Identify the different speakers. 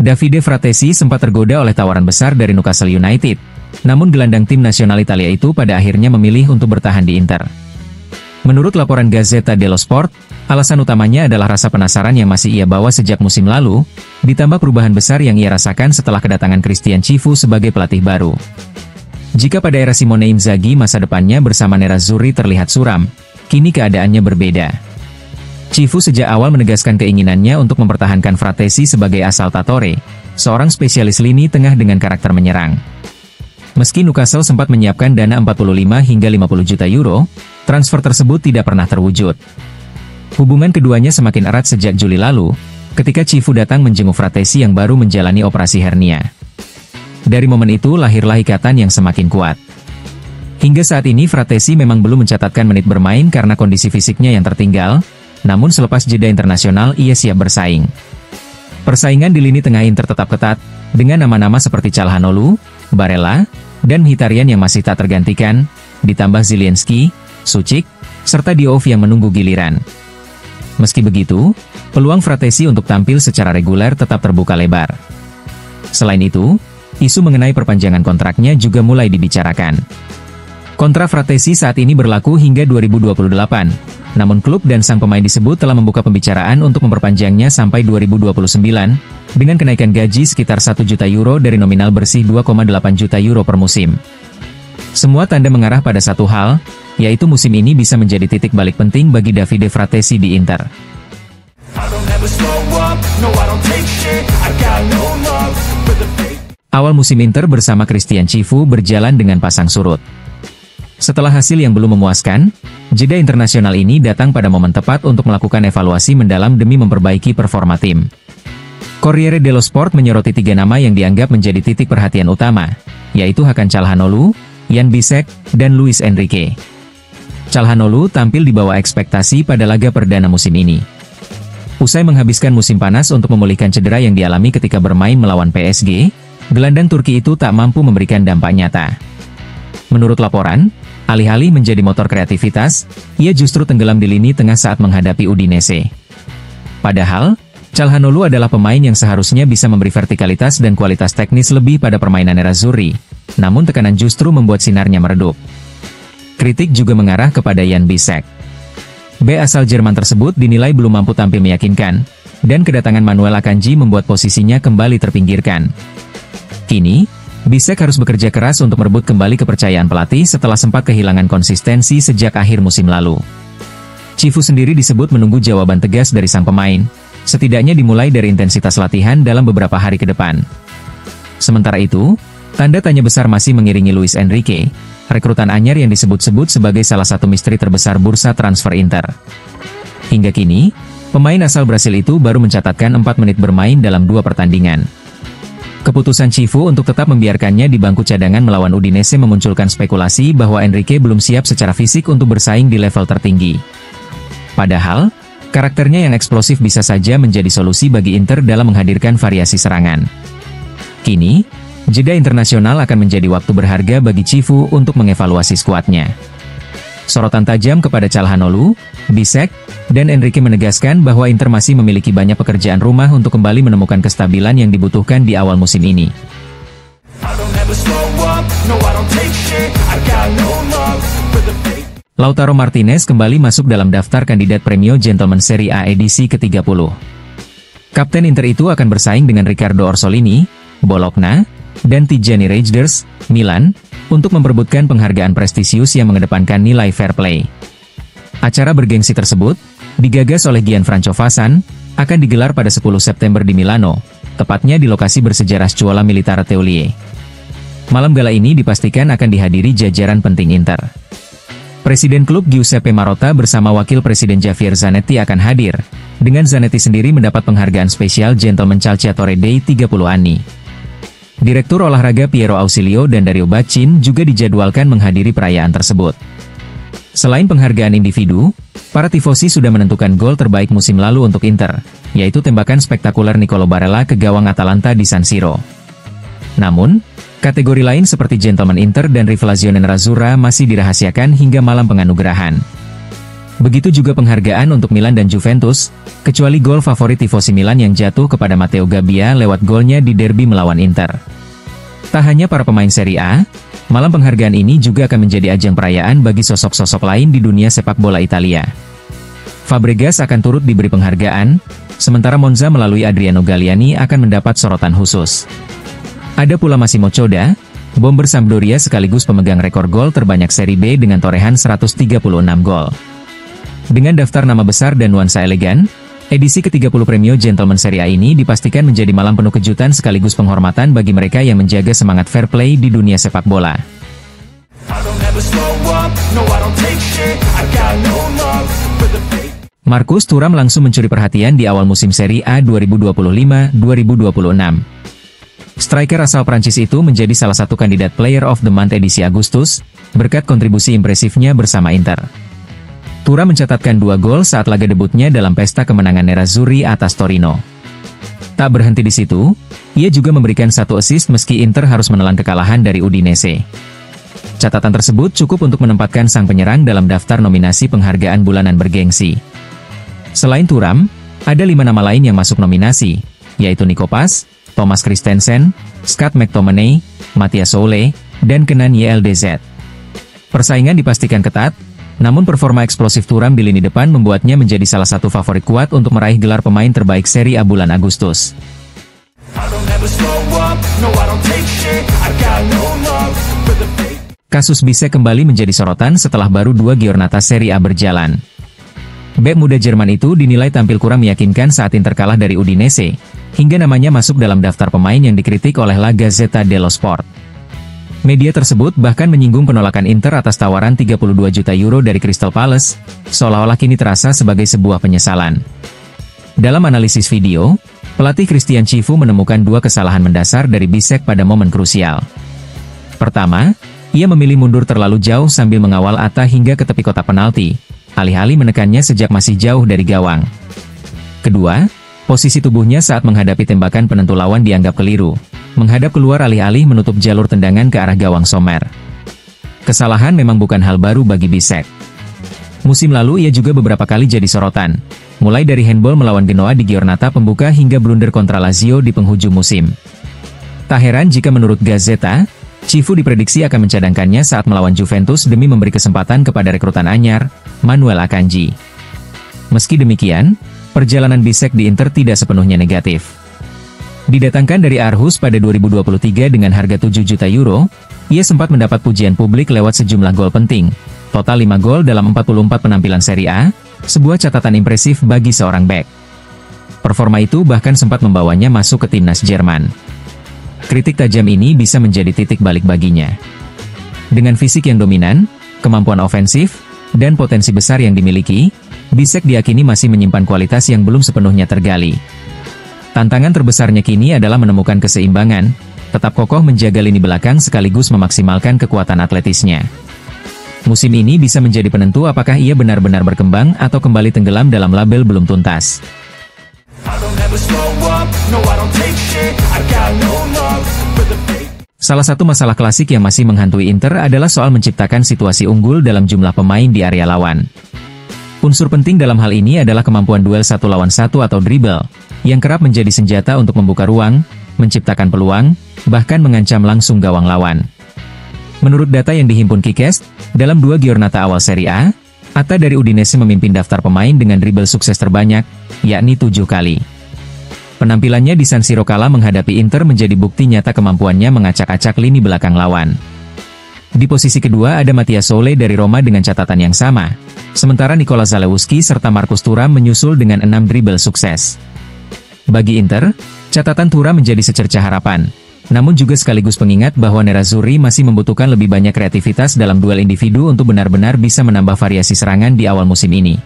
Speaker 1: Davide Fratesi sempat tergoda oleh tawaran besar dari Newcastle United, namun gelandang tim nasional Italia itu pada akhirnya memilih untuk bertahan di Inter. Menurut laporan Gazzetta dello Sport, alasan utamanya adalah rasa penasaran yang masih ia bawa sejak musim lalu, ditambah perubahan besar yang ia rasakan setelah kedatangan Christian Cifu sebagai pelatih baru. Jika pada era Simone Inzaghi masa depannya bersama Nerazzurri terlihat suram, kini keadaannya berbeda. Cifu sejak awal menegaskan keinginannya untuk mempertahankan Fratesi sebagai asaltatore, seorang spesialis lini tengah dengan karakter menyerang. Meski Newcastle sempat menyiapkan dana 45 hingga 50 juta euro, transfer tersebut tidak pernah terwujud. Hubungan keduanya semakin erat sejak Juli lalu, ketika Cifu datang menjenguk Fratesi yang baru menjalani operasi hernia. Dari momen itu lahirlah ikatan yang semakin kuat. Hingga saat ini Fratesi memang belum mencatatkan menit bermain karena kondisi fisiknya yang tertinggal, namun selepas jeda internasional ia siap bersaing. Persaingan di lini tengah Inter tetap ketat, dengan nama-nama seperti Calhanoglu, Barella, dan Mkhitaryan yang masih tak tergantikan, ditambah Zielinski, Suchik, serta Diouf yang menunggu giliran. Meski begitu, peluang Fratesi untuk tampil secara reguler tetap terbuka lebar. Selain itu, isu mengenai perpanjangan kontraknya juga mulai dibicarakan. Kontrak Fratesi saat ini berlaku hingga 2028, namun klub dan sang pemain disebut telah membuka pembicaraan untuk memperpanjangnya sampai 2029, dengan kenaikan gaji sekitar 1 juta euro dari nominal bersih 2,8 juta euro per musim. Semua tanda mengarah pada satu hal, yaitu musim ini bisa menjadi titik balik penting bagi Davide Fratesi di Inter. Awal musim Inter bersama Christian Cifu berjalan dengan pasang surut. Setelah hasil yang belum memuaskan, jeda internasional ini datang pada momen tepat untuk melakukan evaluasi mendalam demi memperbaiki performa tim. Corriere dello Sport menyoroti 3 nama yang dianggap menjadi titik perhatian utama, yaitu Hakan Calhanoglu, Jan Bisek, dan Luis Enrique. Calhanoglu tampil di bawah ekspektasi pada laga perdana musim ini. Usai menghabiskan musim panas untuk memulihkan cedera yang dialami ketika bermain melawan PSG, gelandang Turki itu tak mampu memberikan dampak nyata. Menurut laporan, alih-alih menjadi motor kreativitas, ia justru tenggelam di lini tengah saat menghadapi Udinese. Padahal, Calhanoglu adalah pemain yang seharusnya bisa memberi vertikalitas dan kualitas teknis lebih pada permainan Nerazzurri, namun tekanan justru membuat sinarnya meredup. Kritik juga mengarah kepada Jan Bisek. B asal Jerman tersebut dinilai belum mampu tampil meyakinkan, dan kedatangan Manuel Akanji membuat posisinya kembali terpinggirkan. Kini, Bisek harus bekerja keras untuk merebut kembali kepercayaan pelatih setelah sempat kehilangan konsistensi sejak akhir musim lalu. Cifu sendiri disebut menunggu jawaban tegas dari sang pemain, setidaknya dimulai dari intensitas latihan dalam beberapa hari ke depan. Sementara itu, tanda tanya besar masih mengiringi Luis Enrique, rekrutan anyar yang disebut-sebut sebagai salah satu misteri terbesar bursa transfer Inter. Hingga kini, pemain asal Brasil itu baru mencatatkan 4 menit bermain dalam 2 pertandingan. Keputusan Cifu untuk tetap membiarkannya di bangku cadangan melawan Udinese memunculkan spekulasi bahwa Enrique belum siap secara fisik untuk bersaing di level tertinggi. Padahal, karakternya yang eksplosif bisa saja menjadi solusi bagi Inter dalam menghadirkan variasi serangan. Kini, jeda internasional akan menjadi waktu berharga bagi Cifu untuk mengevaluasi skuadnya. Sorotan tajam kepada Calhanoglu, Bisek, dan Enrique menegaskan bahwa Inter masih memiliki banyak pekerjaan rumah untuk kembali menemukan kestabilan yang dibutuhkan di awal musim ini. Lautaro Martinez kembali masuk dalam daftar kandidat Premio Gentleman Serie A edisi ke-30. Kapten Inter itu akan bersaing dengan Riccardo Orsolini, Bologna, dan Tijani Reijnders, Milan, untuk memperebutkan penghargaan prestisius yang mengedepankan nilai fair play. Acara bergengsi tersebut, digagas oleh Gianfranco Fassan, akan digelar pada 10 September di Milano, tepatnya di lokasi bersejarah Scuola Militare Teulier. Malam gala ini dipastikan akan dihadiri jajaran penting Inter. Presiden klub Giuseppe Marotta bersama Wakil Presiden Javier Zanetti akan hadir, dengan Zanetti sendiri mendapat penghargaan spesial Gentleman Calciatore Dei 30 anni. Direktur olahraga Piero Ausilio dan Dario Bacin juga dijadwalkan menghadiri perayaan tersebut. Selain penghargaan individu, para tifosi sudah menentukan gol terbaik musim lalu untuk Inter, yaitu tembakan spektakuler Nicolo Barella ke gawang Atalanta di San Siro. Namun, kategori lain seperti Gentleman Inter dan Rivelazione Nerazzurra masih dirahasiakan hingga malam penganugerahan. Begitu juga penghargaan untuk Milan dan Juventus, kecuali gol favorit tifosi Milan yang jatuh kepada Matteo Gabbia lewat golnya di derby melawan Inter. Tak hanya para pemain Serie A, malam penghargaan ini juga akan menjadi ajang perayaan bagi sosok-sosok lain di dunia sepak bola Italia. Fabregas akan turut diberi penghargaan, sementara Monza melalui Adriano Galliani akan mendapat sorotan khusus. Ada pula Massimo Codà, bomber Sampdoria sekaligus pemegang rekor gol terbanyak Serie B dengan torehan 136 gol. Dengan daftar nama besar dan nuansa elegan, edisi ke-30 Premio Gentleman Serie A ini dipastikan menjadi malam penuh kejutan sekaligus penghormatan bagi mereka yang menjaga semangat fair play di dunia sepak bola. Marcus Thuram langsung mencuri perhatian di awal musim Serie A 2025-2026. Striker asal Prancis itu menjadi salah satu kandidat Player of the Month edisi Agustus, berkat kontribusi impresifnya bersama Inter. Thuram mencatatkan 2 gol saat laga debutnya dalam pesta kemenangan Nerazzurri atas Torino. Tak berhenti di situ, ia juga memberikan 1 assist meski Inter harus menelan kekalahan dari Udinese. Catatan tersebut cukup untuk menempatkan sang penyerang dalam daftar nominasi penghargaan bulanan bergengsi. Selain Thuram, ada 5 nama lain yang masuk nominasi, yaitu Nico Paz, Thomas Christensen, Scott McTominay, Matthias Soule, dan Kenan YLDZ. Persaingan dipastikan ketat, namun performa eksplosif Thuram di lini depan membuatnya menjadi salah satu favorit kuat untuk meraih gelar pemain terbaik Serie A bulan Agustus. Kasus Bisek kembali menjadi sorotan setelah baru 2 giornata Serie A berjalan. Bek muda Jerman itu dinilai tampil kurang meyakinkan saat Inter kalah dari Udinese, hingga namanya masuk dalam daftar pemain yang dikritik oleh La Gazzetta dello Sport. Media tersebut bahkan menyinggung penolakan Inter atas tawaran 32 juta euro dari Crystal Palace, seolah-olah kini terasa sebagai sebuah penyesalan. Dalam analisis video, pelatih Christian Cifu menemukan 2 kesalahan mendasar dari Bisek pada momen krusial. Pertama, ia memilih mundur terlalu jauh sambil mengawal Atta hingga ke tepi kotak penalti, alih-alih menekannya sejak masih jauh dari gawang. Kedua, posisi tubuhnya saat menghadapi tembakan penentu lawan dianggap keliru, menghadap keluar alih-alih menutup jalur tendangan ke arah gawang Sommer. Kesalahan memang bukan hal baru bagi Bisek. Musim lalu ia juga beberapa kali jadi sorotan, mulai dari handball melawan Genoa di giornata pembuka hingga blunder kontra Lazio di penghujung musim. Tak heran jika menurut Gazzetta, Cifu diprediksi akan mencadangkannya saat melawan Juventus demi memberi kesempatan kepada rekrutan anyar, Manuel Akanji. Meski demikian, perjalanan Bisek di Inter tidak sepenuhnya negatif. Didatangkan dari Aarhus pada 2023 dengan harga 7 juta euro, ia sempat mendapat pujian publik lewat sejumlah gol penting, total 5 gol dalam 44 penampilan Serie A, sebuah catatan impresif bagi seorang bek. Performa itu bahkan sempat membawanya masuk ke timnas Jerman. Kritik tajam ini bisa menjadi titik balik baginya. Dengan fisik yang dominan, kemampuan ofensif, dan potensi besar yang dimiliki, Bisek diyakini masih menyimpan kualitas yang belum sepenuhnya tergali. Tantangan terbesarnya kini adalah menemukan keseimbangan, tetap kokoh menjaga lini belakang sekaligus memaksimalkan kekuatan atletisnya. Musim ini bisa menjadi penentu apakah ia benar-benar berkembang atau kembali tenggelam dalam label belum tuntas. Salah satu masalah klasik yang masih menghantui Inter adalah soal menciptakan situasi unggul dalam jumlah pemain di area lawan. Unsur penting dalam hal ini adalah kemampuan duel 1 lawan 1 atau dribble, yang kerap menjadi senjata untuk membuka ruang, menciptakan peluang, bahkan mengancam langsung gawang lawan. Menurut data yang dihimpun Kikest, dalam 2 giornata awal Serie A, Atta dari Udinese memimpin daftar pemain dengan dribble sukses terbanyak, yakni 7 kali. Penampilannya di San Siro kala menghadapi Inter menjadi bukti nyata kemampuannya mengacak-acak lini belakang lawan. Di posisi kedua ada Matthias Soule dari Roma dengan catatan yang sama, sementara Nikola Zalewski serta Marcus Thuram menyusul dengan 6 dribble sukses. Bagi Inter, catatan Thuram menjadi secerca harapan, namun juga sekaligus pengingat bahwa Nerazzurri masih membutuhkan lebih banyak kreativitas dalam duel individu untuk benar-benar bisa menambah variasi serangan di awal musim ini.